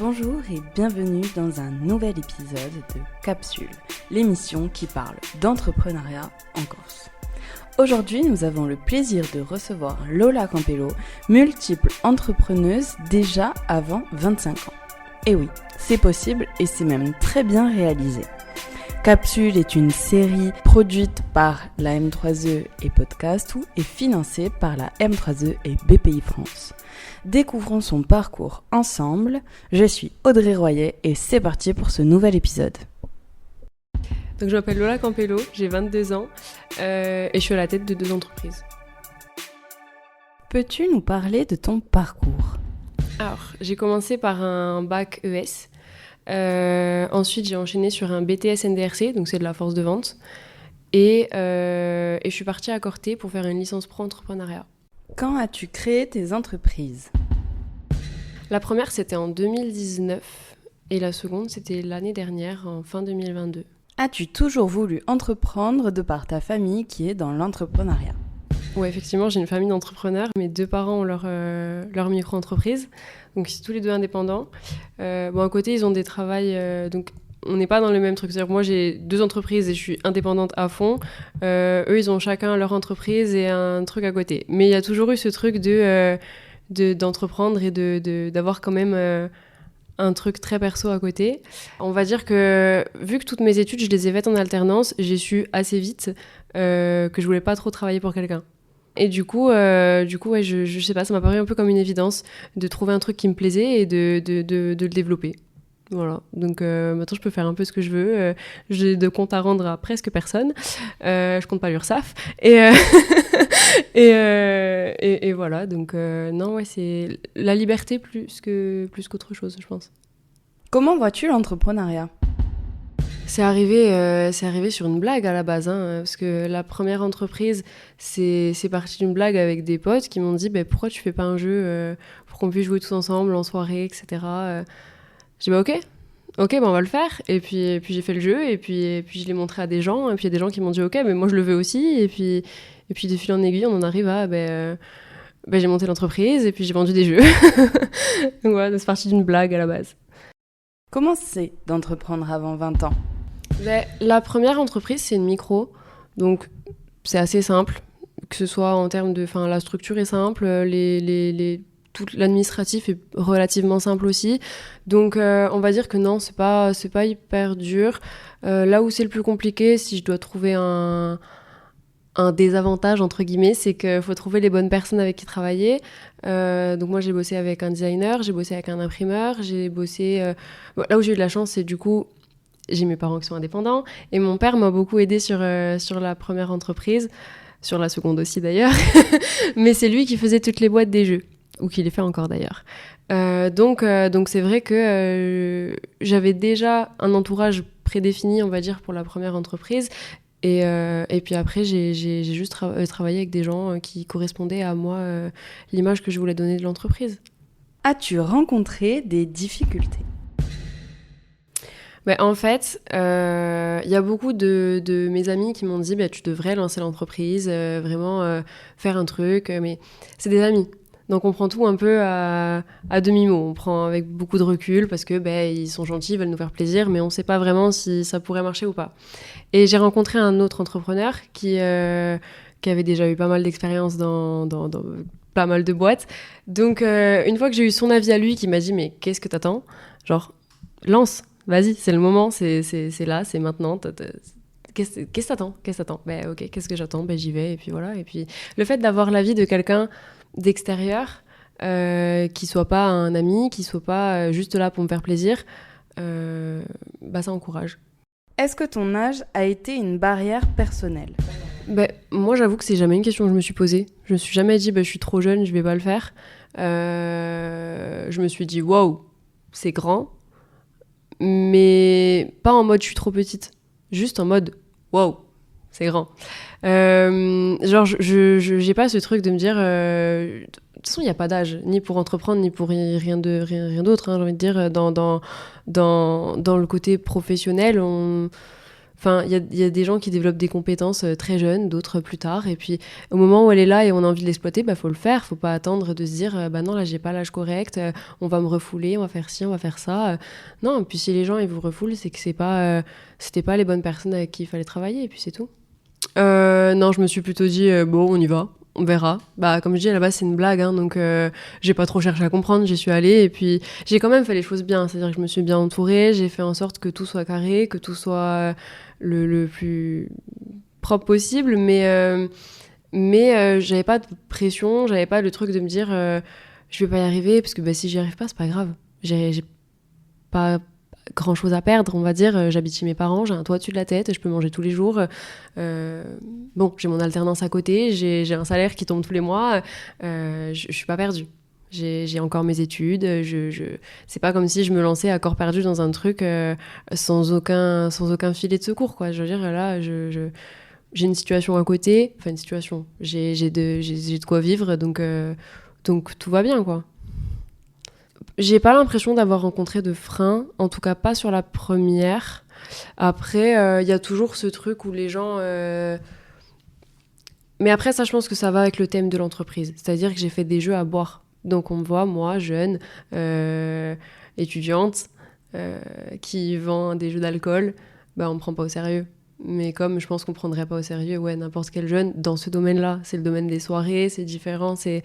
Bonjour et bienvenue dans un nouvel épisode de Capsule, l'émission qui parle d'entrepreneuriat en Corse. Aujourd'hui, nous avons le plaisir de recevoir Lola Campello, multiple entrepreneuse déjà avant 25 ans. Et oui, c'est possible et c'est même très bien réalisé. Capsule est une série produite par la M3E et Podcastou et financée par la M3E et BPI France. Découvrons son parcours ensemble. Je suis Audrey Royer et c'est parti pour ce nouvel épisode. Donc je m'appelle Lola Campello, j'ai 22 ans et je suis à la tête de 2 entreprises. Peux-tu nous parler de ton parcours ? Alors, j'ai commencé par un bac ES. Ensuite, j'ai enchaîné sur un BTS NDRC, donc c'est de la force de vente. Et je suis partie à Corté pour faire une licence pro entrepreneuriat. Quand as-tu créé tes entreprises ? La première, c'était en 2019 et la seconde, c'était l'année dernière, en fin 2022. As-tu toujours voulu entreprendre de par ta famille qui est dans l'entrepreneuriat ? Ouais, effectivement, j'ai une famille d'entrepreneurs. Mes 2 parents ont leur micro-entreprise, donc ils sont tous les 2 indépendants. À côté, ils ont des travails, donc on n'est pas dans le même truc. C'est-à-dire que moi, j'ai 2 entreprises et je suis indépendante à fond. Eux, ils ont chacun leur entreprise et un truc à côté. Mais il y a toujours eu ce truc d'entreprendre et d'avoir quand même un truc très perso à côté. On va dire que, vu que toutes mes études, je les ai faites en alternance, j'ai su assez vite que je voulais pas trop travailler pour quelqu'un. Et du coup, ouais, je sais pas, ça m'a paru un peu comme une évidence de trouver un truc qui me plaisait et de le développer. Voilà, donc maintenant je peux faire un peu ce que je veux. J'ai de comptes à rendre à presque personne. Je compte pas l'URSSAF. Et voilà, donc non, ouais, c'est la liberté plus qu'autre chose, je pense. Comment vois-tu l'entrepreneuriat ? C'est arrivé sur une blague à la base, parce que la première entreprise, c'est parti d'une blague avec des potes qui m'ont dit pourquoi tu fais pas un jeu pour qu'on puisse jouer tous ensemble en soirée, etc. J'ai dit ok, on va le faire. Et puis j'ai fait le jeu, et puis je l'ai montré à des gens, et puis il y a des gens qui m'ont dit ok, mais moi je le veux aussi. Et puis de fil en aiguille, on en arrive à j'ai monté l'entreprise, et puis j'ai vendu des jeux. Donc voilà, c'est parti d'une blague à la base. Comment c'est d'entreprendre avant 20 ans ? La première entreprise, c'est une micro, donc c'est assez simple, que ce soit en termes de... Enfin, la structure est simple, tout l'administratif est relativement simple aussi, donc on va dire que non, c'est pas hyper dur. Là où c'est le plus compliqué, si je dois trouver un désavantage, entre guillemets, c'est qu'il faut trouver les bonnes personnes avec qui travailler. Donc moi, j'ai bossé avec un designer, j'ai bossé avec un imprimeur, j'ai bossé... là où j'ai eu de la chance, c'est du coup... J'ai mes parents qui sont indépendants et mon père m'a beaucoup aidée sur la première entreprise, sur la seconde aussi d'ailleurs, mais c'est lui qui faisait toutes les boîtes des jeux, ou qui les fait encore d'ailleurs. Donc c'est vrai que j'avais déjà un entourage prédéfini, on va dire, pour la première entreprise, et puis après j'ai juste travaillé avec des gens qui correspondaient à moi, l'image que je voulais donner de l'entreprise. As-tu rencontré des difficultés ? En fait, y a beaucoup de mes amis qui m'ont dit tu devrais lancer l'entreprise, vraiment faire un truc, mais c'est des amis. Donc on prend tout un peu à demi-mot, on prend avec beaucoup de recul parce que ils sont gentils, ils veulent nous faire plaisir, mais on sait pas vraiment si ça pourrait marcher ou pas. Et j'ai rencontré un autre entrepreneur qui avait déjà eu pas mal d'expérience dans pas mal de boîtes. Donc une fois que j'ai eu son avis à lui, qui m'a dit mais qu'est-ce que t'attends ? Genre, lance. Vas-y, c'est le moment, c'est là, c'est maintenant. Qu'est-ce que t'attends ? Ok, qu'est-ce que j'attends ? J'y vais, et puis voilà. Et puis, le fait d'avoir l'avis de quelqu'un d'extérieur, qui soit pas un ami, qui soit pas juste là pour me faire plaisir, ça encourage. Est-ce que ton âge a été une barrière personnelle ? Moi, j'avoue que c'est jamais une question que je me suis posée. Je me suis jamais dit, je suis trop jeune, je vais pas le faire. Je me suis dit, waouh, c'est grand. Mais pas en mode je suis trop petite, juste en mode wow, c'est grand. Genre j'ai pas ce truc de me dire de toute façon il y a pas d'âge ni pour entreprendre ni pour rien d'autre, j'ai envie de dire, dans le côté professionnel. Enfin, il y a des gens qui développent des compétences très jeunes, d'autres plus tard. Et puis, au moment où elle est là et on a envie de l'exploiter, faut le faire. Faut pas attendre de se dire, non, là, j'ai pas l'âge correct, on va me refouler, on va faire ci, on va faire ça. Non, et puis si les gens, ils vous refoulent, c'est que c'était pas les bonnes personnes avec qui il fallait travailler, et puis c'est tout. Non, je me suis plutôt dit, bon, on y va. On verra. Comme je dis, à la base, c'est une blague, hein, donc j'ai pas trop cherché à comprendre, j'y suis allée, et puis j'ai quand même fait les choses bien, c'est-à-dire que je me suis bien entourée, j'ai fait en sorte que tout soit carré, que tout soit le plus propre possible, mais j'avais pas de pression, j'avais pas le truc de me dire je vais pas y arriver, parce que si j'y arrive pas, c'est pas grave. J'ai pas grand chose à perdre, on va dire. J'habite chez mes parents, j'ai un toit au-dessus de la tête, je peux manger tous les jours. J'ai mon alternance à côté, j'ai un salaire qui tombe tous les mois. Je suis pas perdue. J'ai encore mes études. C'est pas comme si je me lançais à corps perdu dans un truc sans aucun filet de secours, quoi. Je veux dire, là, j'ai une situation à côté. Enfin, une situation. J'ai de quoi vivre, donc tout va bien, quoi. J'ai pas l'impression d'avoir rencontré de freins, en tout cas pas sur la première. Après, y a toujours ce truc où les gens... Mais après, ça, je pense que ça va avec le thème de l'entreprise. C'est-à-dire que j'ai fait des jeux à boire. Donc on me voit, moi, jeune, étudiante, qui vend des jeux d'alcool, on me prend pas au sérieux. Mais comme je pense qu'on prendrait pas au sérieux n'importe quel jeune dans ce domaine-là. C'est le domaine des soirées, c'est différent. C'est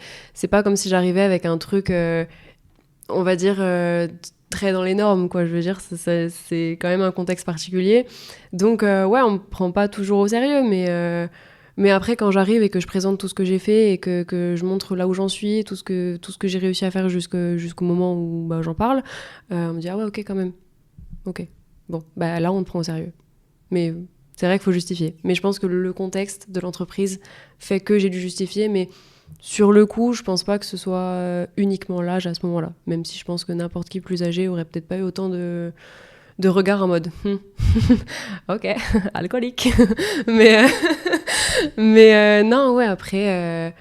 pas comme si j'arrivais avec un truc... on va dire très dans les normes, quoi. Je veux dire, c'est quand même un contexte particulier. Donc, on me prend pas toujours au sérieux, mais après, quand j'arrive et que je présente tout ce que j'ai fait et que je montre là où j'en suis, tout ce que j'ai réussi à faire jusqu'au moment où j'en parle, on me dit, ah ouais, ok, quand même. Ok. Bon, là, on te prend au sérieux. Mais c'est vrai qu'il faut justifier. Mais je pense que le contexte de l'entreprise fait que j'ai dû justifier, mais... Sur le coup, je pense pas que ce soit uniquement l'âge à ce moment-là, même si je pense que n'importe qui plus âgé aurait peut-être pas eu autant de regards en mode ok, alcoolique. mais non, après,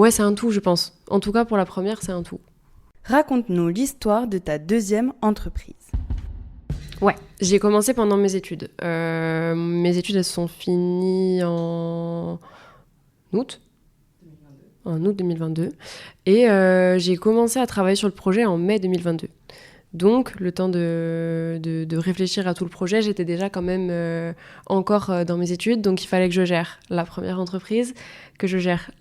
c'est un tout, je pense. En tout cas, pour la première, c'est un tout. Raconte-nous l'histoire de ta deuxième entreprise. Ouais, j'ai commencé pendant mes études. Mes études, elles se sont finies en août 2022. Et j'ai commencé à travailler sur le projet en mai 2022. Donc, le temps de réfléchir à tout le projet, j'étais déjà quand même encore dans mes études. Donc, il fallait que je gère la première entreprise, que je gère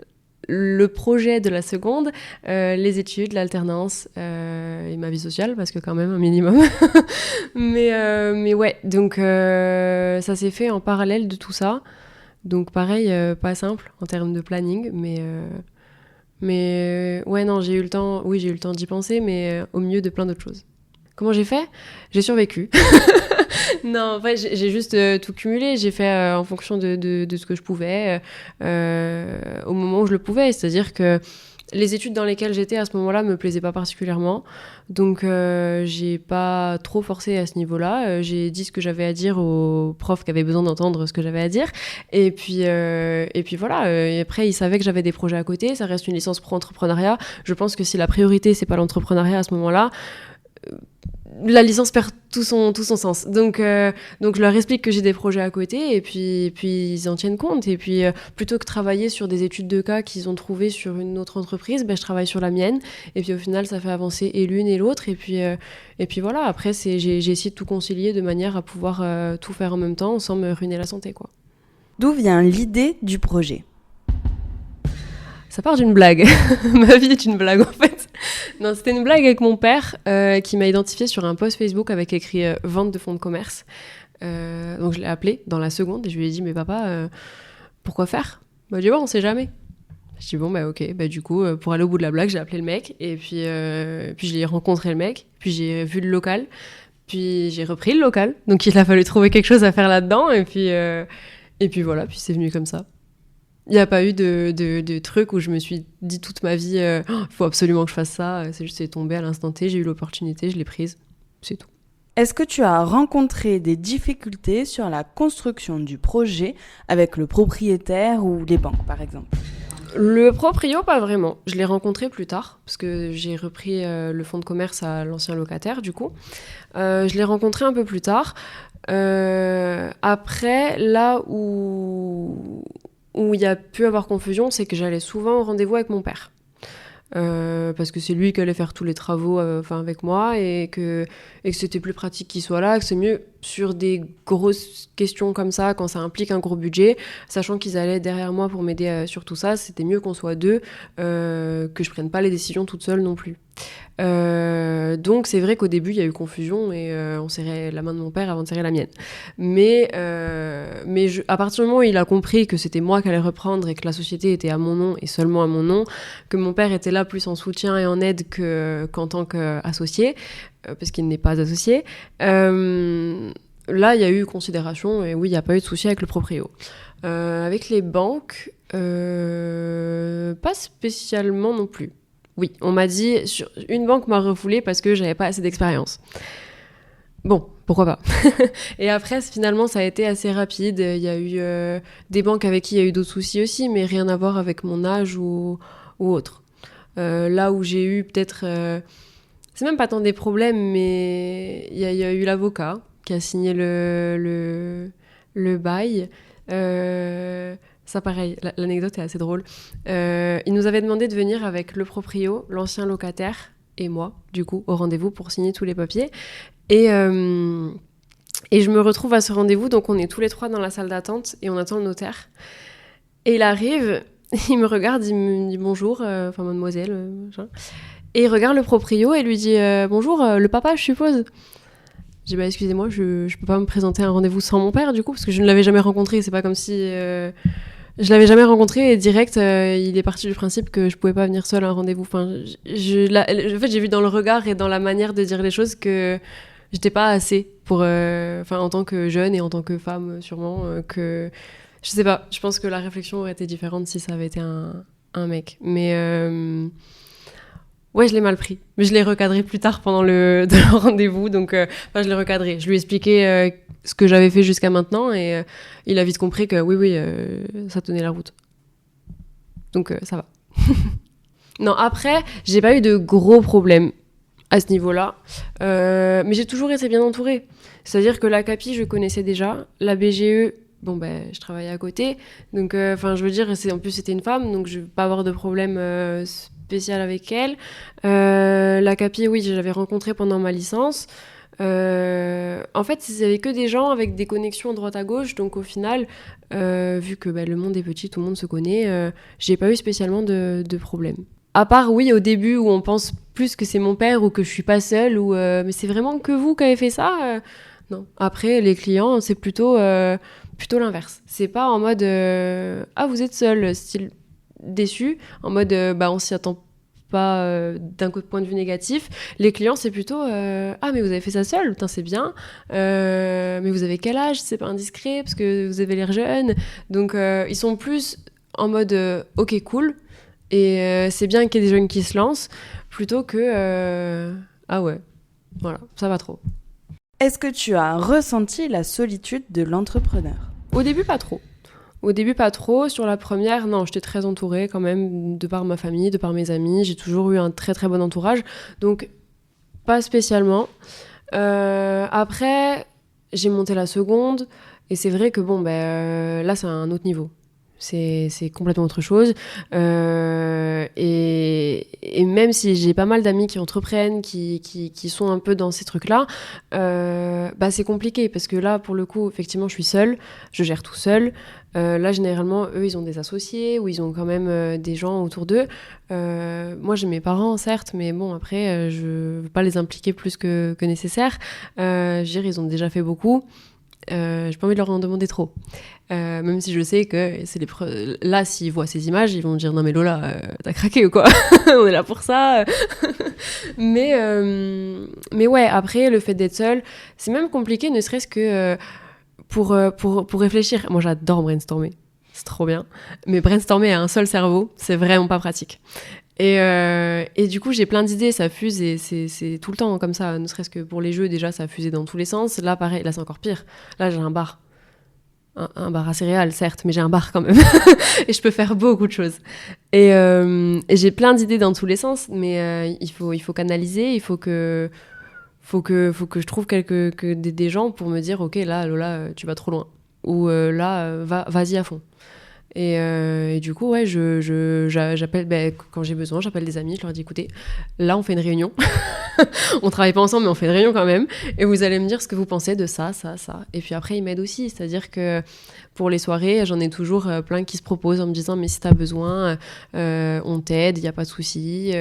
le projet de la seconde, les études, l'alternance et ma vie sociale, parce que quand même un minimum. mais ouais, donc ça s'est fait en parallèle de tout ça. Donc pareil, pas simple en termes de planning, mais non, j'ai eu le temps d'y penser, mais au milieu de plein d'autres choses. Comment j'ai fait ? J'ai survécu. Non, en fait, j'ai juste tout cumulé. J'ai fait en fonction de ce que je pouvais, au moment où je le pouvais. C'est-à-dire que les études dans lesquelles j'étais à ce moment-là me plaisaient pas particulièrement. Donc, j'ai pas trop forcé à ce niveau-là. J'ai dit ce que j'avais à dire aux profs qui avaient besoin d'entendre ce que j'avais à dire. Et puis voilà. Et après, ils savaient que j'avais des projets à côté. Ça reste une licence pro-entrepreneuriat. Je pense que si la priorité, c'est pas l'entrepreneuriat à ce moment-là, la licence perd tout son sens. Donc je leur explique que j'ai des projets à côté et puis ils en tiennent compte. Et puis plutôt que travailler sur des études de cas qu'ils ont trouvées sur une autre entreprise, je travaille sur la mienne. Et puis au final, ça fait avancer et l'une et l'autre. Et puis voilà, après, j'ai essayé de tout concilier de manière à pouvoir tout faire en même temps sans me ruiner la santé, quoi. D'où vient l'idée du projet ? Ça part d'une blague. Ma vie est une blague, en fait. Non, c'était une blague avec mon père qui m'a identifiée sur un post Facebook avec écrit « Vente de fonds de commerce ». Donc, je l'ai appelé dans la seconde et je lui ai dit « Mais papa, pourquoi faire ?» Il m'a dit « on sait jamais ». Je dis « Bon, ok. » Du coup, pour aller au bout de la blague, j'ai appelé le mec et puis j'ai rencontré le mec. Puis j'ai vu le local. Puis j'ai repris le local. Donc, il a fallu trouver quelque chose à faire là-dedans. Et puis voilà, puis c'est venu comme ça. Il n'y a pas eu de truc où je me suis dit toute ma vie il faut absolument que je fasse ça. C'est tombé à l'instant T, j'ai eu l'opportunité, je l'ai prise, c'est tout. Est-ce que tu as rencontré des difficultés sur la construction du projet avec le propriétaire ou les banques, par exemple ? Le proprio, pas vraiment. Je l'ai rencontré plus tard, parce que j'ai repris le fonds de commerce à l'ancien locataire, du coup. Je l'ai rencontré un peu plus tard. Après, là où il y a pu avoir confusion, c'est que j'allais souvent au rendez-vous avec mon père. Parce que c'est lui qui allait faire tous les travaux avec moi et que c'était plus pratique qu'il soit là, que c'est mieux sur des grosses questions comme ça, quand ça implique un gros budget, sachant qu'ils allaient derrière moi pour m'aider sur tout ça, c'était mieux qu'on soit deux, que je prenne pas les décisions toute seule non plus. Donc c'est vrai qu'au début il y a eu confusion et on serrait la main de mon père avant de serrer la mienne, mais à partir du moment où il a compris que c'était moi qui allais reprendre et que la société était à mon nom et seulement à mon nom, que mon père était là plus en soutien et en aide qu'en tant qu'associé, parce qu'il n'est pas associé, là il y a eu considération et oui, il n'y a pas eu de souci avec le proprio. Avec les banques, pas spécialement non plus. Oui, on m'a dit, une banque m'a refoulé parce que j'avais pas assez d'expérience. Bon, pourquoi pas. Et après, finalement, ça a été assez rapide. Il y a eu des banques avec qui il y a eu d'autres soucis aussi, mais rien à voir avec mon âge ou autre. Là où j'ai eu peut-être... c'est même pas tant des problèmes, mais il y a eu l'avocat qui a signé le bail. Ça, pareil, l'anecdote est assez drôle. Il nous avait demandé de venir avec le proprio, l'ancien locataire, et moi, du coup, au rendez-vous pour signer tous les papiers. Et je me retrouve à ce rendez-vous, donc on est tous les trois dans la salle d'attente et on attend le notaire. Et il arrive, il me regarde, il me dit bonjour, mademoiselle, et il regarde le proprio et lui dit bonjour, le papa, je suppose. J'ai dit excusez-moi, je peux pas me présenter à un rendez-vous sans mon père, du coup, parce que je ne l'avais jamais rencontré. C'est pas comme si je l'avais jamais rencontré et direct, il est parti du principe que je pouvais pas venir seule à un rendez-vous. Enfin, en fait, j'ai vu dans le regard et dans la manière de dire les choses que j'étais pas assez pour, en tant que jeune et en tant que femme, sûrement, que je sais pas. Je pense que la réflexion aurait été différente si ça avait été un mec. Mais ouais, je l'ai mal pris. Mais je l'ai recadré plus tard pendant le rendez-vous. Donc, je l'ai recadré. Je lui ai expliqué ce que j'avais fait jusqu'à maintenant et il a vite compris que oui, ça tenait la route. Donc, ça va. Non, après, j'ai pas eu de gros problèmes à ce niveau-là. Mais j'ai toujours été bien entourée. C'est-à-dire que la CAPI, je connaissais déjà. La BGE, je travaillais à côté. Donc, je veux dire, en plus, c'était une femme. Donc, je vais pas avoir de problème spécial avec elle. La CAPI, oui, je l'avais rencontrée pendant ma licence. En fait, il n'y avait que des gens avec des connexions à droite à gauche. Donc, au final, vu que le monde est petit, tout le monde se connaît, j'ai pas eu spécialement de problème. À part, oui, au début, où on pense plus que c'est mon père ou que je suis pas seule, ou mais c'est vraiment que vous qui avez fait ça non. Après, les clients, c'est plutôt l'inverse. C'est pas en mode ah, vous êtes seul, style déçu, en mode on s'y attend pas d'un point de vue négatif. Les clients, c'est plutôt ah, mais vous avez fait ça seul, putain, c'est bien. Mais vous avez quel âge, c'est pas indiscret, parce que vous avez l'air jeune. Donc, ils sont plus en mode ok, cool. Et c'est bien qu'il y ait des jeunes qui se lancent, plutôt que ah ouais, voilà, ça va trop. Est-ce que tu as ressenti la solitude de l'entrepreneur ? Au début, pas trop. Sur la première, non, j'étais très entourée quand même, de par ma famille, de par mes amis. J'ai toujours eu un très très bon entourage, donc pas spécialement. Après, j'ai monté la seconde, et c'est vrai que là, c'est un autre niveau. C'est complètement autre chose. Et même si j'ai pas mal d'amis qui entreprennent, qui sont un peu dans ces trucs-là, c'est compliqué parce que là, pour le coup, effectivement, je suis seule, je gère tout seul. Là, généralement, eux, ils ont des associés ou ils ont quand même des gens autour d'eux. Moi, j'ai mes parents, certes, mais bon, après, je veux pas les impliquer plus que nécessaire. Je veux dire, ils ont déjà fait beaucoup. J'ai pas envie de leur en demander trop. Même si je sais que c'est là, s'ils voient ces images, ils vont me dire non mais Lola, t'as craqué ou quoi? On est là pour ça. mais ouais, après le fait d'être seule, c'est même compliqué, ne serait-ce que pour réfléchir. Moi, j'adore brainstormer, c'est trop bien. Mais brainstormer à un seul cerveau, c'est vraiment pas pratique. Et du coup, j'ai plein d'idées, ça fuse et c'est tout le temps comme ça, ne serait-ce que pour les jeux, déjà, ça fusait dans tous les sens. Là, pareil, là, c'est encore pire. Là, j'ai un bar. un bar à céréales, certes, mais j'ai un bar quand même. Et je peux faire beaucoup de choses. Et j'ai plein d'idées dans tous les sens, mais il faut canaliser, il faut que je trouve des gens pour me dire, ok, là, Lola, tu vas trop loin. Ou là, vas-y à fond. Et du coup, ouais, j'appelle, quand j'ai besoin, j'appelle des amis, je leur dis, écoutez, là, on fait une réunion. On travaille pas ensemble, mais on fait une réunion quand même. Et vous allez me dire ce que vous pensez de ça, ça, ça. Et puis après, ils m'aident aussi. C'est-à-dire que pour les soirées, j'en ai toujours plein qui se proposent en me disant, mais si t'as besoin, on t'aide, il n'y a pas de souci.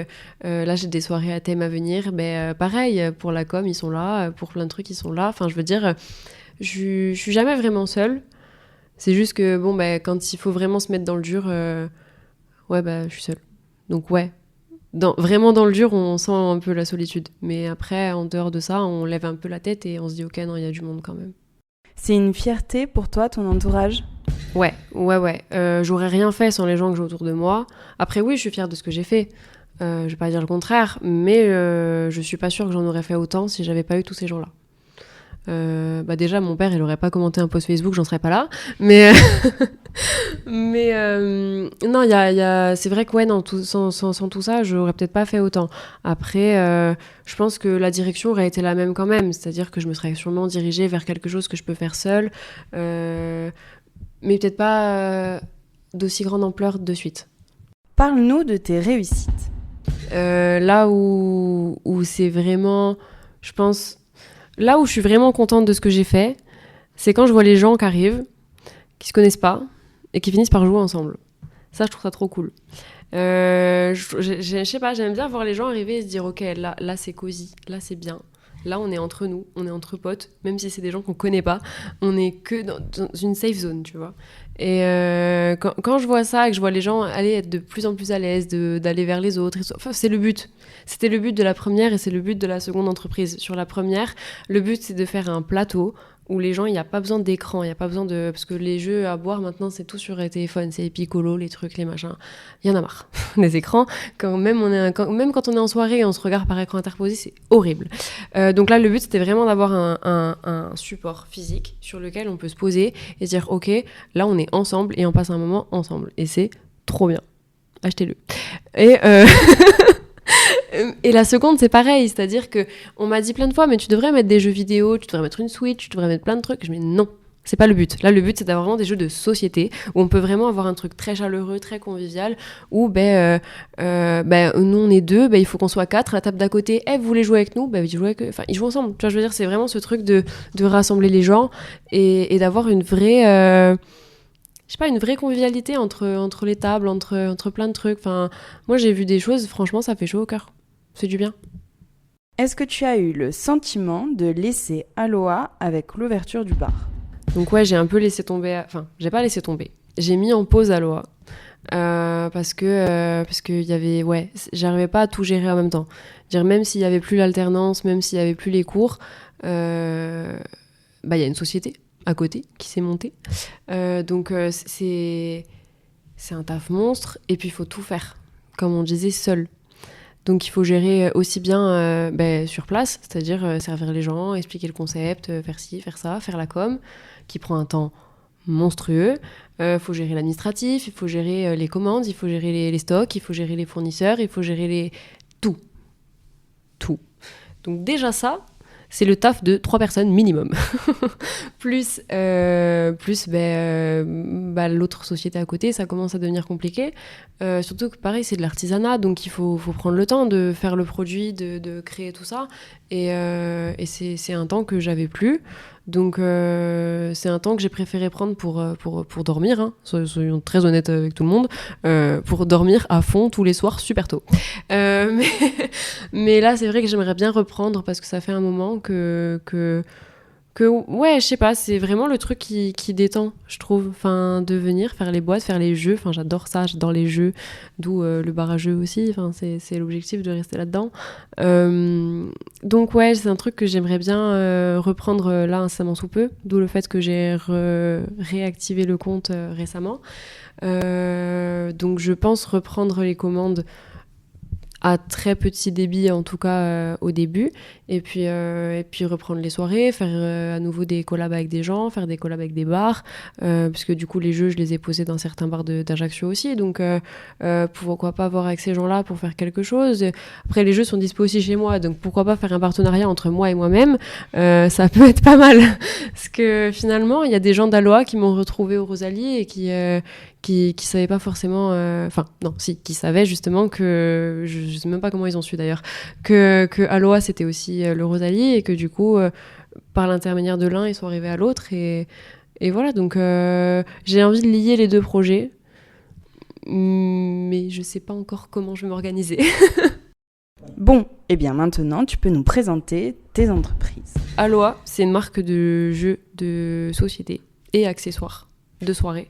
Là, j'ai des soirées à thème à venir. Pareil, pour la com, ils sont là. Pour plein de trucs, ils sont là. Enfin, je veux dire, je suis jamais vraiment seule. C'est juste que, quand il faut vraiment se mettre dans le dur, je suis seule. Donc, ouais. Vraiment dans le dur, on sent un peu la solitude. Mais après, en dehors de ça, on lève un peu la tête et on se dit, ok, non, il y a du monde quand même. C'est une fierté pour toi, ton entourage ? Ouais. J'aurais rien fait sans les gens que j'ai autour de moi. Après, oui, je suis fière de ce que j'ai fait. Je vais pas dire le contraire, mais je suis pas sûre que j'en aurais fait autant si j'avais pas eu tous ces gens-là. Déjà, mon père, il aurait pas commenté un post Facebook, j'en serais pas là. Mais non, c'est vrai que ouais, non, sans tout ça, j'aurais peut-être pas fait autant. Après, je pense que la direction aurait été la même quand même, c'est-à-dire que je me serais sûrement dirigée vers quelque chose que je peux faire seule, mais peut-être pas d'aussi grande ampleur de suite. Parle-nous de tes réussites. Là où c'est vraiment, je pense, là où je suis vraiment contente de ce que j'ai fait, c'est quand je vois les gens qui arrivent, qui se connaissent pas, et qui finissent par jouer ensemble. Ça, je trouve ça trop cool. Je sais pas, j'aime bien voir les gens arriver et se dire, ok, là c'est cosy, là c'est bien. Là, on est entre nous, on est entre potes, même si c'est des gens qu'on connaît pas, on est que dans une safe zone, tu vois. Et quand je vois ça, et que je vois les gens aller être de plus en plus à l'aise, d'aller vers les autres, enfin, c'est le but. C'était le but de la première et c'est le but de la seconde entreprise. Sur la première, le but, c'est de faire un plateau où les gens, il n'y a pas besoin d'écran, il n'y a pas besoin de... Parce que les jeux à boire, maintenant, c'est tout sur les téléphones, c'est les picolos, les trucs, les machins. Il y en a marre. Les écrans, même quand on est en soirée et on se regarde par écran interposé, c'est horrible. Donc là, le but, c'était vraiment d'avoir un support physique sur lequel on peut se poser et se dire, ok, là, on est ensemble et on passe un moment ensemble. Et c'est trop bien. Achetez-le. Et la seconde, c'est pareil, c'est-à-dire que on m'a dit plein de fois, mais tu devrais mettre des jeux vidéo, tu devrais mettre une Switch, tu devrais mettre plein de trucs. Je me dis non, c'est pas le but. Là, le but, c'est d'avoir vraiment des jeux de société où on peut vraiment avoir un truc très chaleureux, très convivial, où nous on est deux, il faut qu'on soit quatre. À la table d'à côté, vous voulez jouer avec nous, ils jouent ensemble. Tu vois, je veux dire, c'est vraiment ce truc de rassembler les gens et d'avoir une vraie une vraie convivialité entre les tables, entre plein de trucs. Enfin, moi, j'ai vu des choses, franchement, ça fait chaud au cœur. C'est du bien. Est-ce que tu as eu le sentiment de laisser Aloha avec l'ouverture du bar ? Donc ouais, j'ai un peu laissé tomber... Enfin, j'ai pas laissé tomber. J'ai mis en pause Aloha. Parce que y avait... Ouais, j'arrivais pas à tout gérer en même temps. Dire, même s'il y avait plus l'alternance, même s'il y avait plus les cours, y a une société à côté qui s'est montée. Donc c'est un taf monstre. Et puis il faut tout faire, comme on disait, seul. Donc il faut gérer aussi bien sur place, c'est-à-dire servir les gens, expliquer le concept, faire ci, faire ça, faire la com, qui prend un temps monstrueux. Il faut gérer l'administratif, il faut gérer les commandes, il faut gérer les stocks, il faut gérer les fournisseurs, il faut gérer tout. Donc déjà ça, c'est le taf de 3 personnes minimum. plus l'autre société à côté, ça commence à devenir compliqué. Surtout que pareil, c'est de l'artisanat, donc il faut prendre le temps de faire le produit, de créer tout ça. Et c'est un temps que j'avais plus. Donc c'est un temps que j'ai préféré prendre pour dormir, hein. Soyons très honnêtes avec tout le monde, pour dormir à fond tous les soirs super tôt. Mais là c'est vrai que j'aimerais bien reprendre parce que ça fait un moment que ouais, je sais pas, c'est vraiment le truc qui détend, je trouve. Enfin, de venir faire les boîtes, faire les jeux. Enfin, j'adore ça, j'adore les jeux. D'où le bar à jeux aussi. Enfin, c'est l'objectif de rester là-dedans. Donc ouais, c'est un truc que j'aimerais bien reprendre là incessamment sous peu. D'où le fait que j'ai réactivé le compte récemment. Donc je pense reprendre les commandes à très petit débit en tout cas au début, et puis reprendre les soirées, faire à nouveau des collabs avec des gens, faire des collabs avec des bars, parce que du coup les jeux je les ai posés dans certains bars d'Ajaccio aussi, donc pourquoi pas voir avec ces gens-là pour faire quelque chose. Après les jeux sont dispo aussi chez moi, donc pourquoi pas faire un partenariat entre moi et moi-même, ça peut être pas mal, parce que finalement il y a des gens d'Aloha qui m'ont retrouvé au Rosalie et qui savaient pas forcément, qui savaient justement que, je sais même pas comment ils ont su d'ailleurs, que Aloha c'était aussi le Rosalie, et que du coup par l'intermédiaire de l'un ils sont arrivés à l'autre, et voilà, donc j'ai envie de lier les deux projets, mais je sais pas encore comment je vais m'organiser. Bon, et bien maintenant tu peux nous présenter tes entreprises. Aloha, c'est une marque de jeux de société et accessoires de soirée.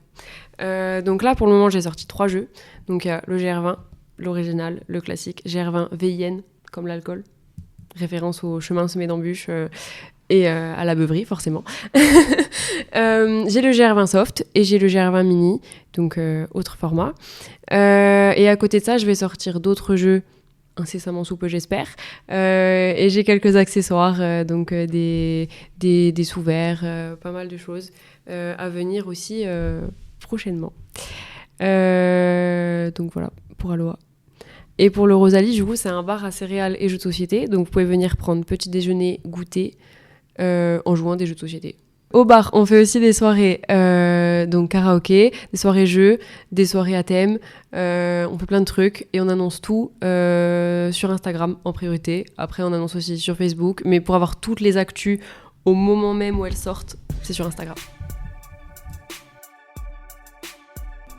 Donc là, pour le moment, j'ai sorti 3 jeux. Donc il y a le GR20, l'original, le classique, GR20 VIN, comme l'alcool, référence au chemin semé d'embûches et à la beuverie, forcément. J'ai le GR20 soft et j'ai le GR20 mini, donc autre format. Et à côté de ça, je vais sortir d'autres jeux incessamment sous peu, j'espère. Et j'ai quelques accessoires, donc des sous-verres, pas mal de choses à venir aussi prochainement. Donc voilà, pour Aloha. Et pour le Rosalie, du coup, c'est un bar à céréales et jeux de société. Donc vous pouvez venir prendre petit déjeuner, goûter, en jouant des jeux de société. Au bar, on fait aussi des soirées donc karaoké, des soirées jeux, des soirées à thème. On fait plein de trucs et on annonce tout sur Instagram en priorité. Après, on annonce aussi sur Facebook. Mais pour avoir toutes les actus au moment même où elles sortent, c'est sur Instagram.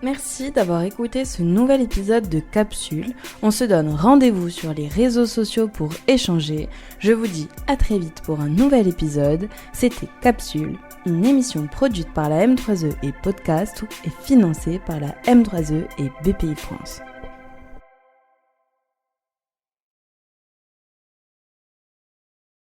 Merci d'avoir écouté ce nouvel épisode de Capsule. On se donne rendez-vous sur les réseaux sociaux pour échanger. Je vous dis à très vite pour un nouvel épisode. C'était Capsule, une émission produite par la M3E et Podcast et financée par la M3E et BPI France.